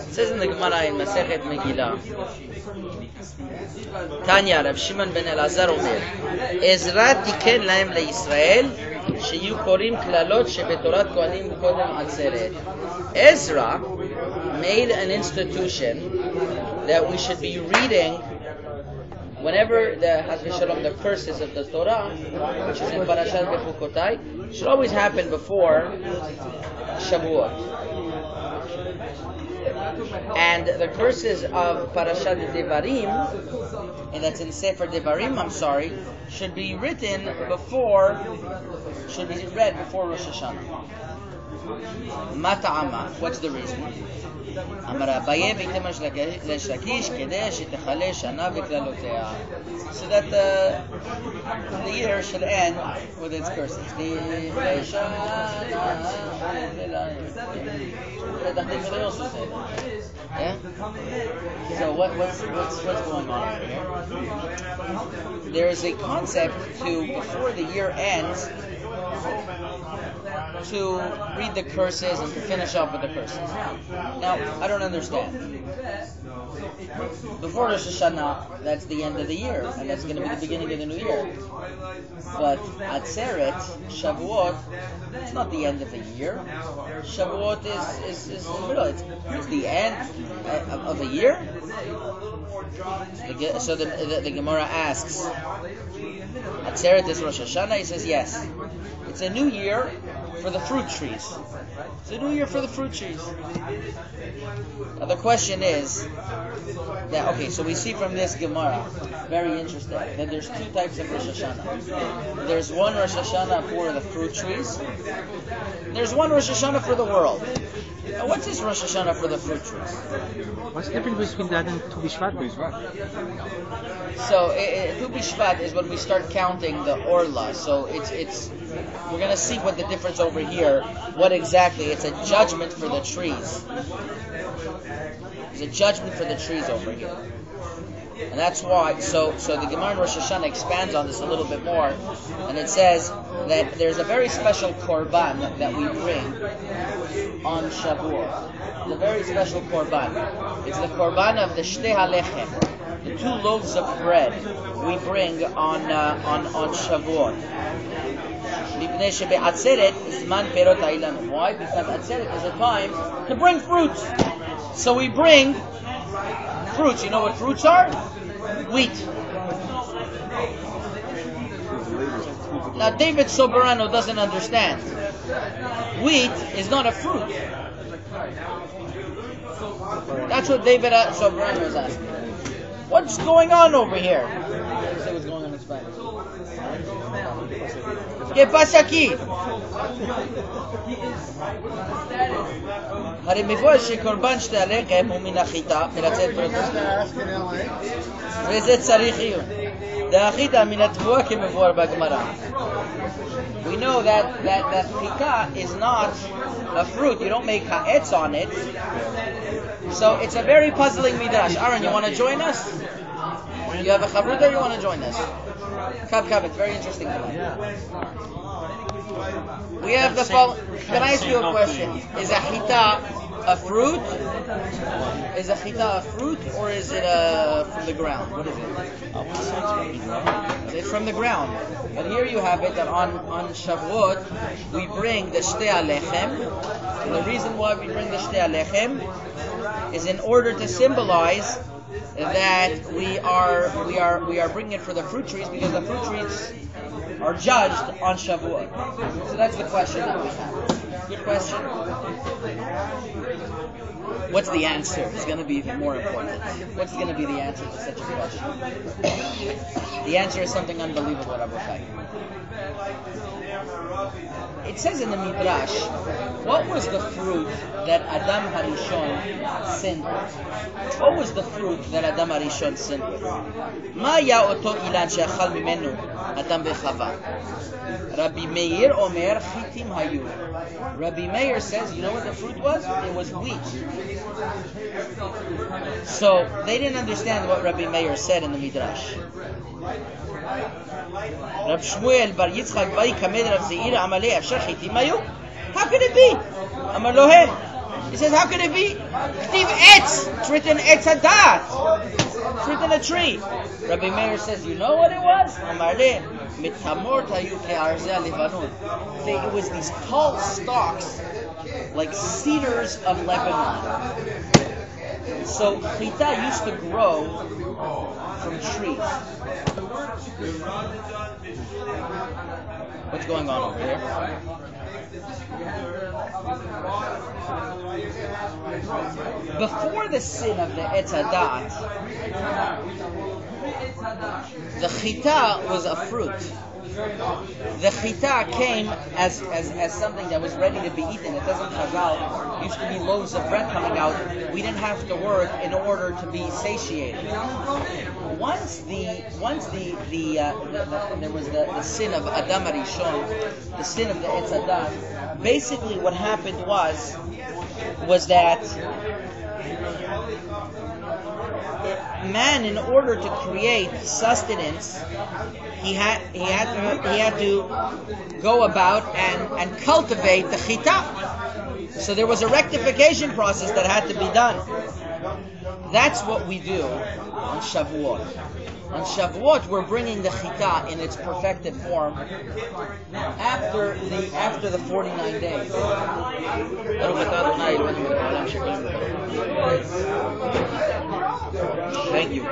It says in the Gemara in Masechet Megillah, Tanya, Rav Shimon ben Elazar Omer, Ezra tiken lahem leYisrael, sheyu korim klalot shebetorat kohanim kodem atzeret. Ezra made an institution that we should be reading whenever the the curses of the Torah, which is in Parashat Bechukotai, should always happen before Shavuot. And the curses of Parashat Devarim, and that's in Sefer Devarim, should be read before Rosh Hashanah. Mata'ama, what's the reason? So that the year should end with its curses. Yeah? So what's going on here? There is a concept to, before the year ends, to read the curses and to finish off with the curses. Now, I don't understand. Before Rosh Hashanah, that's the end of the year, and that's going to be the beginning of the new year. But Atzeret, Shavuot, it's not the end of the year. Shavuot is in the middle. It's the end of a year. So the Gemara asks, Atzeret is Rosh Hashanah? He says yes. It's a new year for the fruit trees. It's a new year for the fruit trees. Now the question is that, okay, so we see from this Gemara, very interesting, that there's two types of Rosh Hashanah. There's one Rosh Hashanah for the fruit trees. There's one Rosh Hashanah for the world. Now what's this Rosh Hashanah for the fruit trees? What's the difference between that and Tu B'Shvat? So Tu B'Shvat is when we start counting the Orla. So it's we're going to see what the difference over here, what exactly, it's a judgment for the trees. It's a judgment for the trees over here. And that's why, so the Gemara in Rosh Hashanah expands on this a little bit more, and it says that there's a very special korban that we bring on Shavuot. It's a very special korban. It's the korban of the Shtei HaLechem, the 2 loaves of bread we bring on Shavuot. Why? Because Atzeret is a time to bring fruits. So we bring fruits. You know what fruits are? Wheat. Now David Soberano doesn't understand. Wheat is not a fruit. That's what David Soberano is asking. What's going on over here? Let's see what's going on in Spanish. ¿Qué pasa aquí? הרי מבואר שקורבן שתי הלחם הוא מן החיטה, מרצה את פרוטות. וזה צריך עיון. דהחיטה מן התבואה כמבואר בגמרא. We know that chita is not a fruit. You don't make ha'etz on it. So it's a very puzzling midrash. Aaron, you want to join us? You have a chavruta or you want to join us? Kav, it's very interesting. We have the following. Can I ask you a question? Is a chita a fruit? Is a chita a fruit or is it from the ground? What is it? It's from the ground. But here you have it that on Shavuot we bring the Shtei HaLechem. And the reason why we bring the Shtei HaLechem is in order to symbolize that we are bringing it for the fruit trees because the fruit trees are judged on Shavuot. So that's the question that we have. Good question. What's the answer? It's going to be even more important. What's going to be the answer to such a question? The answer is something unbelievable, Rabbi. It says in the Midrash, what was the fruit that Adam Harishon sinned with? What was the fruit that Adam Harishon sinned with? Ma ya oto ilan she'achal mimenu Adam v'Chava. Rabbi Meir Omer chitim hayu. Rabbi Meir says, you know what the fruit was? It was wheat. So they didn't understand what Rabbi Meir said in the Midrash. Rab Shmuel bar Yitzchak bai kamed Rav Zeir amalei afshar chitim hayu. How could it be? Amar lohem. He says, how could it be? Ktiv etz. It's written etz hadat. It's written a tree. Rabbi Meir says, you know what it was? It was these tall stalks like cedars of Lebanon. So chita used to grow from trees. What's going on over here? Before the sin of the Etz Hadat, the chita was a fruit. The chita came as something that was ready to be eaten. It doesn't chazal. It used to be loaves of bread coming out. We didn't have to work in order to be satiated. Once there was the sin of Adam Harishon, the sin of the Etz Hadat. Basically, what happened was that man, in order to create sustenance, he had to go about and cultivate the chita. So there was a rectification process that had to be done. That's what we do on Shavuot. On Shavuot, we're bringing the chita in its perfected form after the 49 days. Thank you.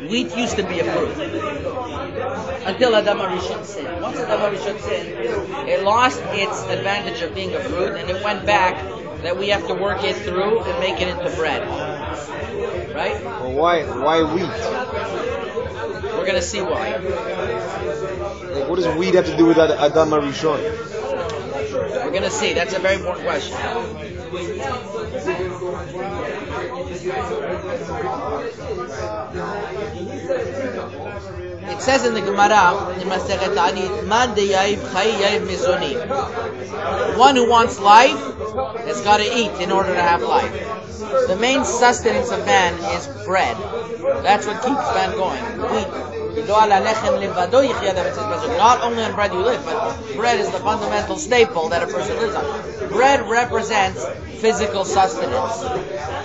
Wheat used to be a fruit until Adam Harishon sinned. Once Adam Harishon sinned, it lost its advantage of being a fruit, and it went back that we have to work it through and make it into bread. Right? Well, why wheat? We're going to see why. Like, what does wheat have to do with Adam Harishon? We're going to see. That's a very important question. It says in the Gemara, in Masechet Ta'anit, Man de yaib chai yaib mizoni. One who wants life has got to eat in order to have life. The main sustenance of man is bread. That's what keeps man going. Wheat. Not only on bread you live, but bread is the fundamental staple that a person lives on. Bread represents physical sustenance.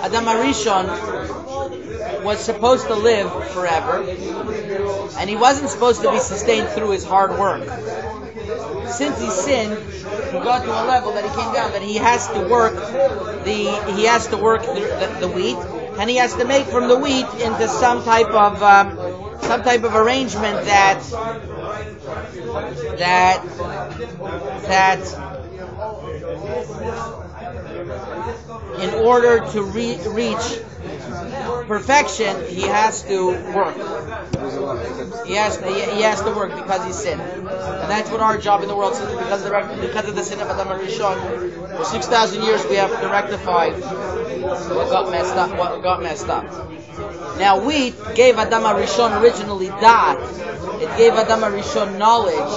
Adam Harishon was supposed to live forever, and he wasn't supposed to be sustained through his hard work. Since he sinned, he got to a level that he came down that he has to work the wheat, and he has to make from the wheat into some type of arrangement that in order to reach perfection, he has to work. He has to work because he sinned, and that's what our job in the world is. Because of the sin of Adam Harishon, for 6,000 years we have to rectify what got messed up. Now, wheat gave Adam Harishon originally da'at. It gave Adam Harishon knowledge,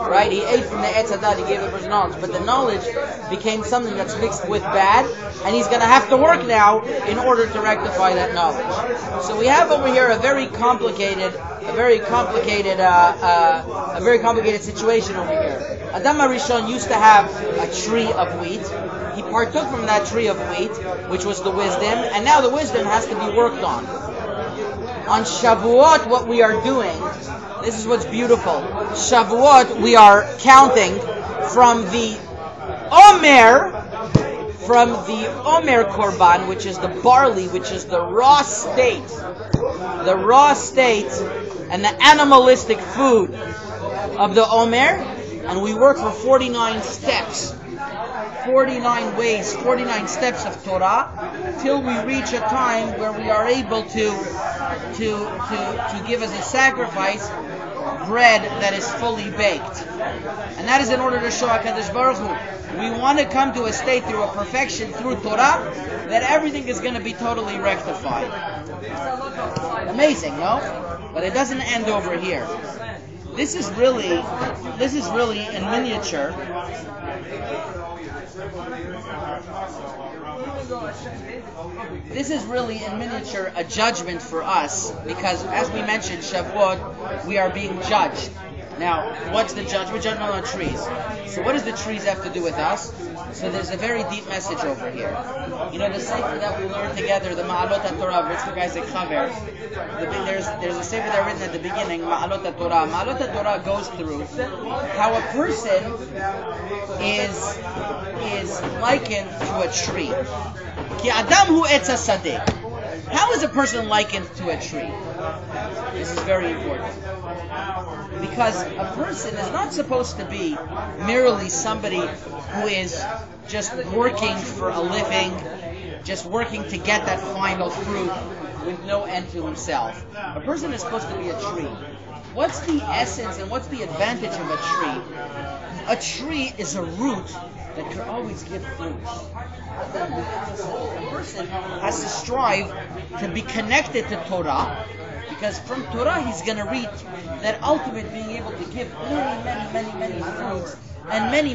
right? He ate from the Etz Hadat, he gave the person knowledge, but the knowledge became something that's mixed with bad, and he's going to have to work now in order to rectify that knowledge. So we have over here a very complicated situation over here. Adam Harishon used to have a tree of wheat. He partook from that tree of wheat, which was the wisdom, and now the wisdom has to be worked on. On Shavuot, what we are doing, this is what's beautiful. Shavuot, we are counting from the Omer Korban, which is the barley, which is the raw state and the animalistic food of the Omer, and we work for 49 steps. 49 ways, 49 steps of Torah, till we reach a time where we are able to give as a sacrifice bread that is fully baked. And that is in order to show HaKadosh Baruch Hu, we want to come to a state through a perfection, through Torah, that everything is going to be totally rectified. Amazing, no? But it doesn't end over here. This is really in miniature. This is really in miniature a judgment for us, because as we mentioned, Shavuot, we are being judged. Now, what's the judgment? We're judging on trees. So what does the trees have to do with us? So there's a very deep message over here. You know, the sefer that we learned together, the Ma'alot HaTorah, Rectifying Isaac Chaver, there's a sefer that written at the beginning, Ma'alot HaTorah. Ma'alot HaTorah goes through how a person is likened to a tree. Ki Adam hu etz hasadeh. How is a person likened to a tree? This is very important. Because a person is not supposed to be merely somebody who is just working for a living, just working to get that final fruit with no end to himself. A person is supposed to be a tree. What's the essence and what's the advantage of a tree? A tree is a root that can always give fruits. A person has to strive to be connected to Torah, because from Torah he's going to reach that ultimate being able to give many fruits and many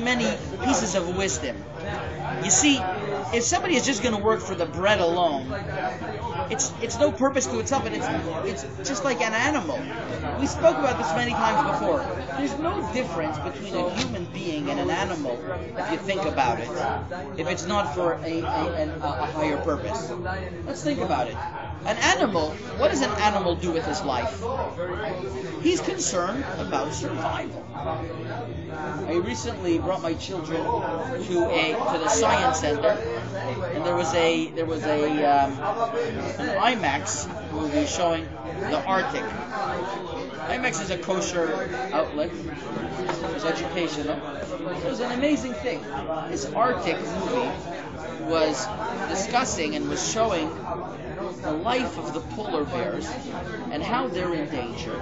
pieces of wisdom. You see, if somebody is just going to work for the bread alone, it's no purpose to itself, and it's just like an animal. We spoke about this many times before. There's no difference between a human being and an animal if you think about it, if it's not for a higher purpose. Let's think about it. An animal, what does an animal do with his life? He's concerned about survival. I recently brought my children to the science center, and there was an IMAX movie showing the Arctic. IMAX is a kosher outlet. It's educational. It was an amazing thing. This Arctic movie was discussing and was showing the life of the polar bears and how they're in danger,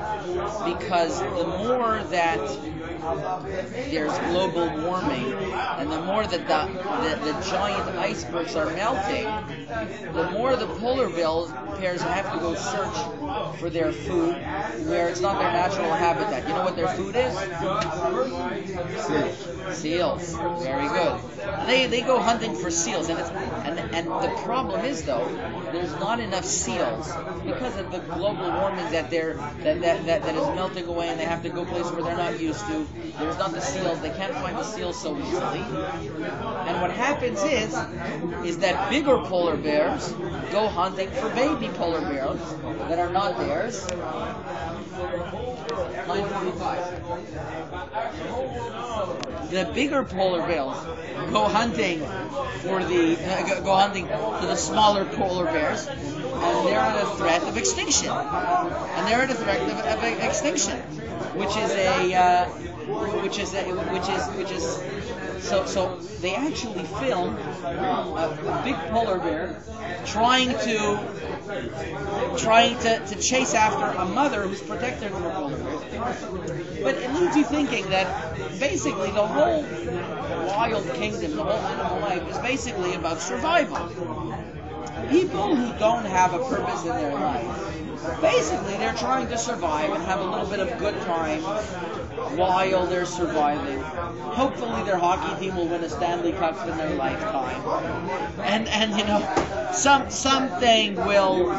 because the more that there's global warming and the more that the giant icebergs are melting, the more the polar bears have to go search for their food where it's not their natural habitat. You know what their food is? Seals. Very good. They go hunting for seals, and the problem is, though, there's not enough seals because of the global warming that is melting away, and they have to go places where they're not used to. There's not the seals. They can't find the seals so easily. And what happens is that bigger polar bears go hunting for baby polar bears that are not theirs. 9:45. The bigger polar bears go hunting for the smaller polar bears, and they're at a threat of extinction. So they actually film a big polar bear trying to chase after a mother who's protecting her polar bear. But it leaves you thinking that basically the whole wild kingdom, the whole animal life, is basically about survival. People who don't have a purpose in their life, basically they're trying to survive and have a little bit of good time while they're surviving. Hopefully their hockey team will win a Stanley Cup in their lifetime, and you know, something will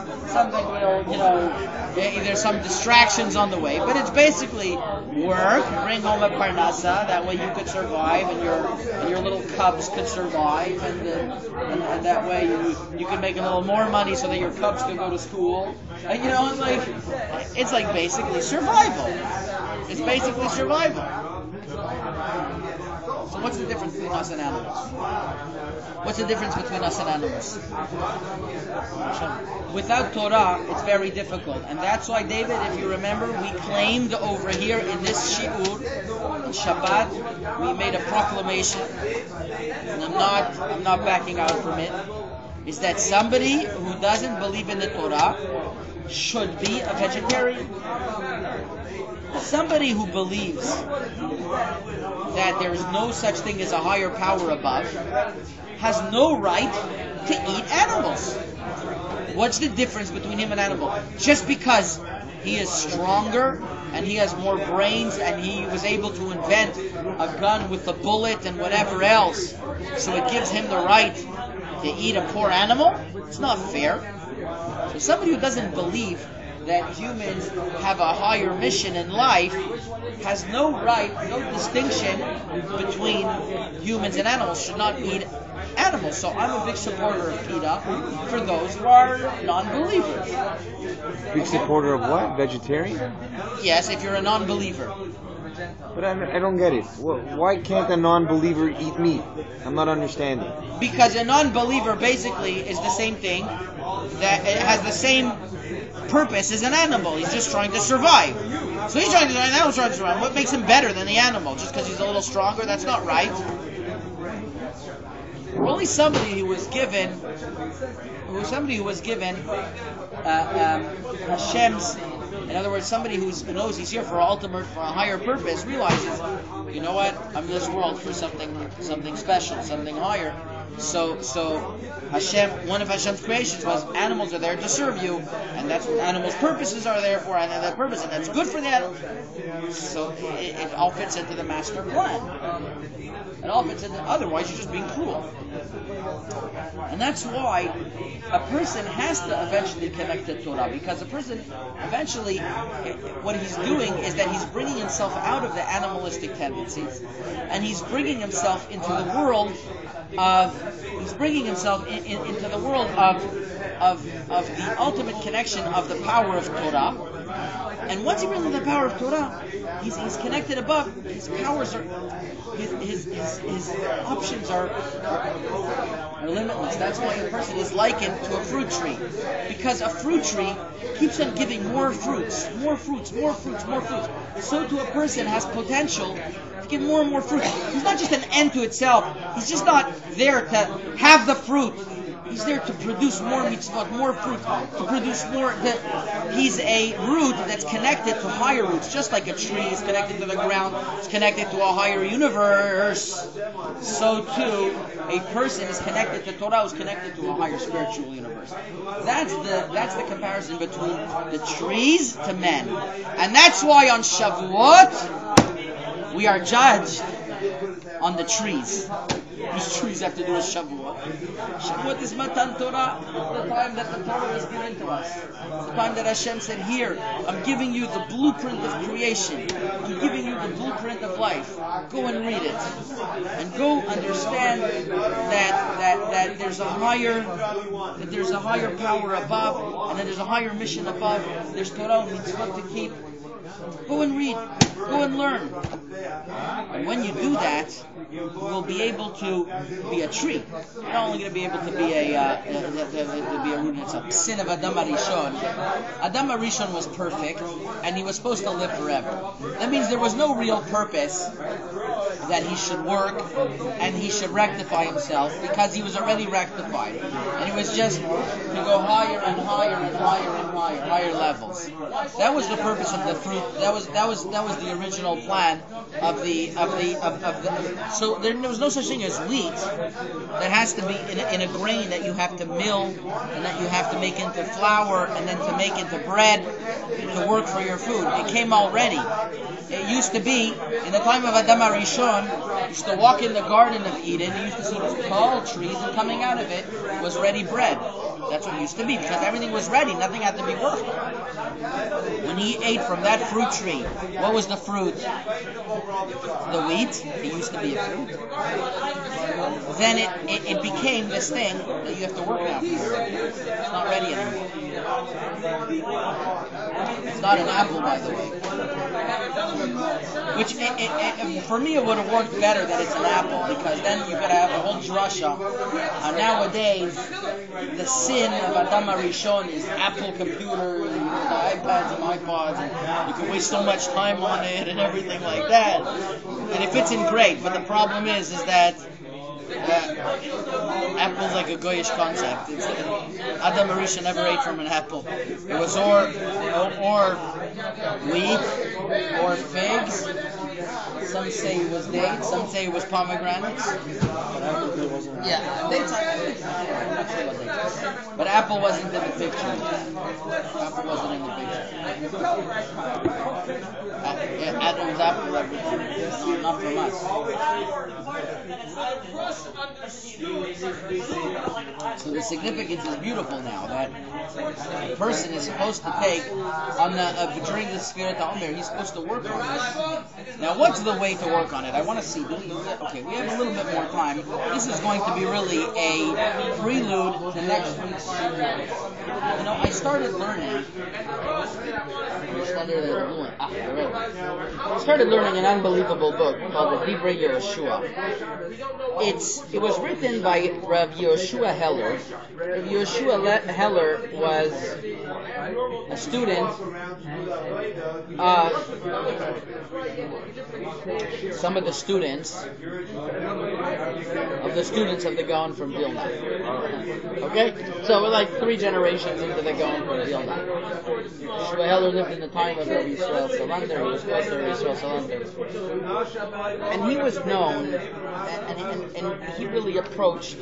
there's some distractions on the way, but it's basically work, bring home a parnasa, that way you could survive, and your little cubs could survive, and that way you can make a little more money so that your cubs can go to school. And you know, it's like basically survival. It's basically survival. So what's the difference between us and animals? What's the difference between us and animals? Without Torah, it's very difficult. And that's why, David, if you remember, we claimed over here in this shiur, in Shabbat, we made a proclamation, and I'm not backing out from it, is that somebody who doesn't believe in the Torah should be a vegetarian. Somebody who believes that there is no such thing as a higher power above has no right to eat animals. What's the difference between him and animal? Just because he is stronger and he has more brains and he was able to invent a gun with a bullet and whatever else, so it gives him the right to eat a poor animal? It's not fair. So somebody who doesn't believe that humans have a higher mission in life has no right, no distinction between humans and animals. Should not eat animals. So I'm a big supporter of PETA for those who are non-believers. Big supporter of what? Vegetarian? Yes, if you're a non-believer. But I don't get it. Why can't a non-believer eat meat? I'm not understanding. Because a non-believer basically is the same thing, that it has the same purpose as an animal. He's just trying to survive. So he's trying to survive, the animal's trying to survive. What makes him better than the animal? Just because he's a little stronger? That's not right. Only somebody who was given Hashem's, in other words, somebody who knows he's here for a higher purpose, realizes, you know what, I'm in this world for something special, something higher. So Hashem, one of Hashem's creations was animals are there to serve you, and that's what animals' purposes are there for, and that purpose, and that's good for the animal. So it all fits into the master plan. It all fits into. Otherwise, you're just being cruel. And that's why a person has to eventually connect to Torah, because a person eventually, what he's doing is that he's bringing himself out of the animalistic tendencies, and he's bringing himself into the world of the ultimate connection of the power of Torah. And once he brings in the power of Torah, he's connected above. His powers are, his options are limitless. That's why a person is likened to a fruit tree, because a fruit tree keeps on giving more fruits. So to a person has potential to give more and more fruit. He's not just an end to itself. He's just not there to have the fruit. He's there to produce more mitzvot, more fruit, to produce more. He's a root that's connected to higher roots, just like a tree is connected to the ground, it's connected to a higher universe. So too, a person is connected to Torah, is connected to a higher spiritual universe. That's the comparison between the trees to men. And that's why on Shavuot, we are judged on the trees. These trees have to do with Shavuot. Shavuot is Matan Torah, the time that the Torah was given to us. The time that Hashem said, here, I'm giving you the blueprint of creation. I'm giving you the blueprint of life. Go and read it. And go understand that there's a higher power above, and that there's a higher mission above. There's Torah and mitzvot to keep. Go and read. Go and learn. And when you do that, you will be able to be a tree. You're not only going to be able to be a root in itself. Sin of Adam Harishon. Adam Harishon was perfect, and he was supposed to live forever. That means there was no real purpose that he should work and he should rectify himself, because he was already rectified, and he was just to go higher and higher and higher and higher levels. That was the purpose of the fruit. That was the original plan of the. So there was no such thing as wheat that has to be in a grain that you have to mill and that you have to make into flour and then to make into bread to work for your food. It came already. It used to be, in the time of Adam Harishon, you used to walk in the Garden of Eden, you used to see these tall trees, and coming out of it was ready bread. That's what it used to be, because everything was ready, nothing had to be worked. When he ate from that fruit tree, what was the fruit? The wheat. It used to be a fruit. Then it became this thing that you have to work now. It's not ready anymore. It's not an apple, by the way. Which, for me, it would have worked better that it's an apple, because then you could have a whole drasha. Nowadays, the sin of Adam Harishon is Apple computers, and iPads and iPods, and you can waste so much time on it and everything like that. And it fits in great, but the problem is that apple's like a goyish concept. Adam Harishon never ate from an apple. It was or wheat or figs. Some say it was dates. Some say it was pomegranates. Yeah, dates. I'm not sure about dates. But Apple wasn't in the picture. Apple wasn't in the picture. Adam's apple represents not from us. So the significance is beautiful now that a person is supposed to take on the during the Spirit Omer, he's supposed to work on this. Now, what's the way to work on it? I want to see. Okay, we have a little bit more time. This is going to be really a prelude to next week's. I started learning. I started learning an unbelievable book called the Divrei Yehoshua. It was written by Rav Yehoshua Heller. Rav Yehoshua Heller was a student of some of the students of the Gaon from Vilna. Okay? So we're like 3 generations into the Gaon from Vilna. Yehoshua Heller lived in the time of Rabbi Yisrael Salander. He was close to Rabbi Yisrael Salander. And he was known, and he really approached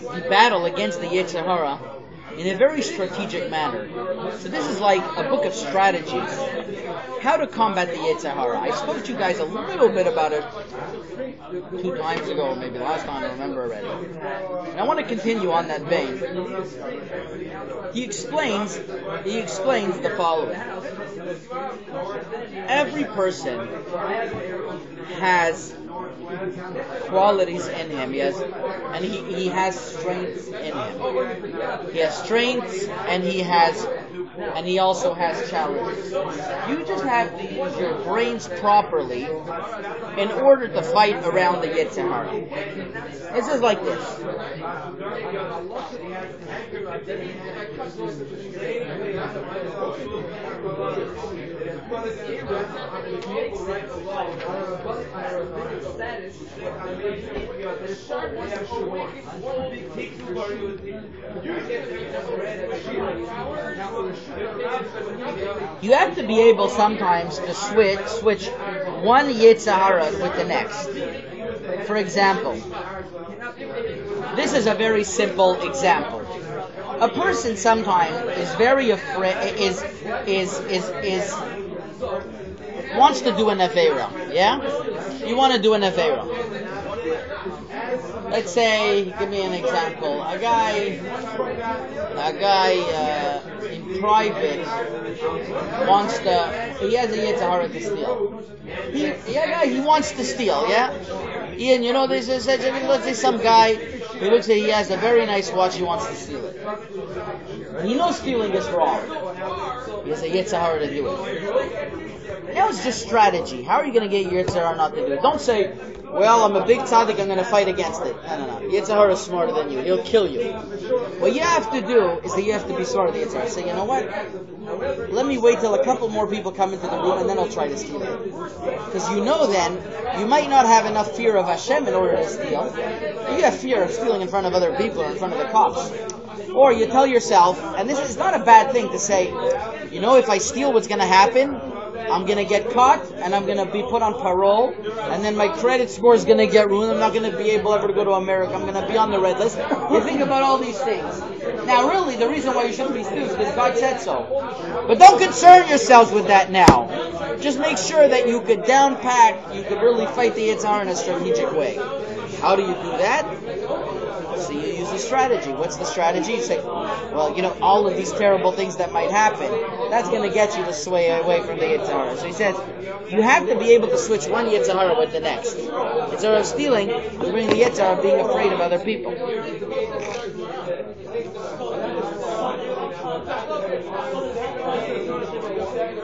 the battle against the Yetzer Hara in a very strategic manner. So this is like a book of strategies. How to combat the Yetzer Hara. I spoke to you guys a little bit about it 2 times ago, maybe last time, I remember already. And I want to continue on that vein. He explains the following. Every person has qualities in him. He has strengths in him. He has strengths and he also has challenges. You just have to use your brains properly in order to fight around the Yetzer Hara. This is like this. You have to be able sometimes to switch one Yetzer Hara with the next. For example, this is a very simple example. A person sometimes is very afraid, wants to do an Aveira, yeah? You want to do an Aveira. Let's say, give me an example. A guy in private wants to, he has a Yetzer Hara to steal. He wants to steal, yeah? Ian, let's say some guy, he looks at, he has a very nice watch, he wants to steal it. He knows stealing is wrong. He has a Yetzer Hara to do it. Now it's just strategy. How are you going to get your Yetzer Hara not to do it? Don't say, well, I'm a big tzaddik, I'm going to fight against it. No. Yetzer Hara is smarter than you. He'll kill you. What you have to do is that you have to be smart with the Yetzer Hara. Say, you know what? Let me wait till a couple more people come into the room and then I'll try to steal it. Because then, you might not have enough fear of Hashem in order to steal. You have fear of stealing in front of other people or in front of the cops. Or you tell yourself, and this is not a bad thing to say, if I steal, what's going to happen? I'm going to get caught, and I'm going to be put on parole, and then my credit score is going to get ruined. I'm not going to be able ever to go to America. I'm going to be on the red list. You think about all these things. Now, really, the reason why you shouldn't be stealing is because God said so. But don't concern yourselves with that now. Just make sure that you could downpack, you could really fight the Yetzer Hara in a strategic way. How do you do that? So you use a strategy. What's the strategy? You say, well, all of these terrible things that might happen, that's going to get you to sway away from the Yetzer Hara. So he says, you have to be able to switch one Yetzer Hara with the next. Yetzer Hara of stealing will bring the Yetzer Hara of being afraid of other people.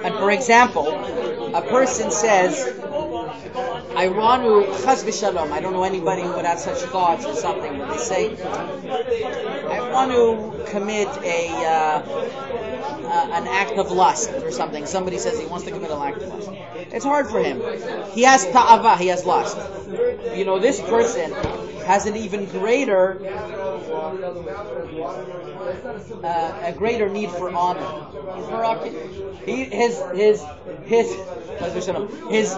And for example, a person says, I want to, chas v'shalom, I don't know anybody who would have such thoughts or something, but they say, I want to commit an act of lust or something. Somebody says he wants to commit an act of lust. It's hard for him. He has ta'ava, he has lust. This person has an even greater a greater need for honor. His his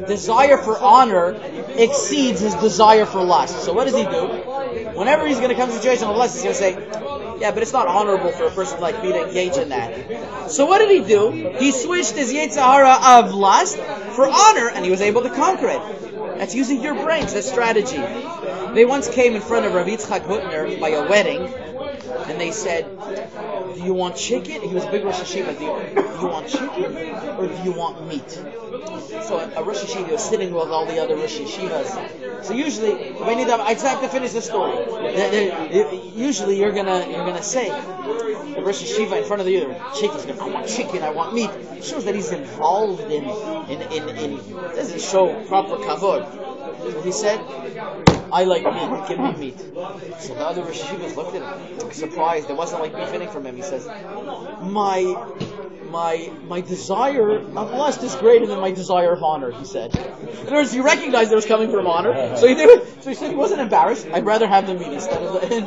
desire for honor exceeds his desire for lust. So what does he do? Whenever he's going to come to a situation of lust, he's going to say, yeah, but it's not honorable for a person like me to engage in that. So what did he do? He switched his Yetzer Hara of lust for honor, and he was able to conquer it. That's using your brains, that's strategy. They once came in front of Rabbi Yitzchak Hutner by a wedding, and they said, do you want chicken? He was a big Rosh Hashiva. Do you want chicken or do you want meat? So a Rosh Hashiva was sitting with all the other Rosh Hashivas. So usually, I just have to finish the story. Usually you're gonna say, the Rosh Hashiva in front of the other chicken, I want chicken, I want meat. It shows that he's involved in doesn't show proper kavod. So he said, I like meat, give me meat. So the other Rosh Hashivas looked at him, surprised. It wasn't like beef from him. He says, my desire of lust is greater than my desire of honor, he said. In other words, he recognized it was coming from honor, so he did it. So he said he wasn't embarrassed. I'd rather have the meat instead of the chicken.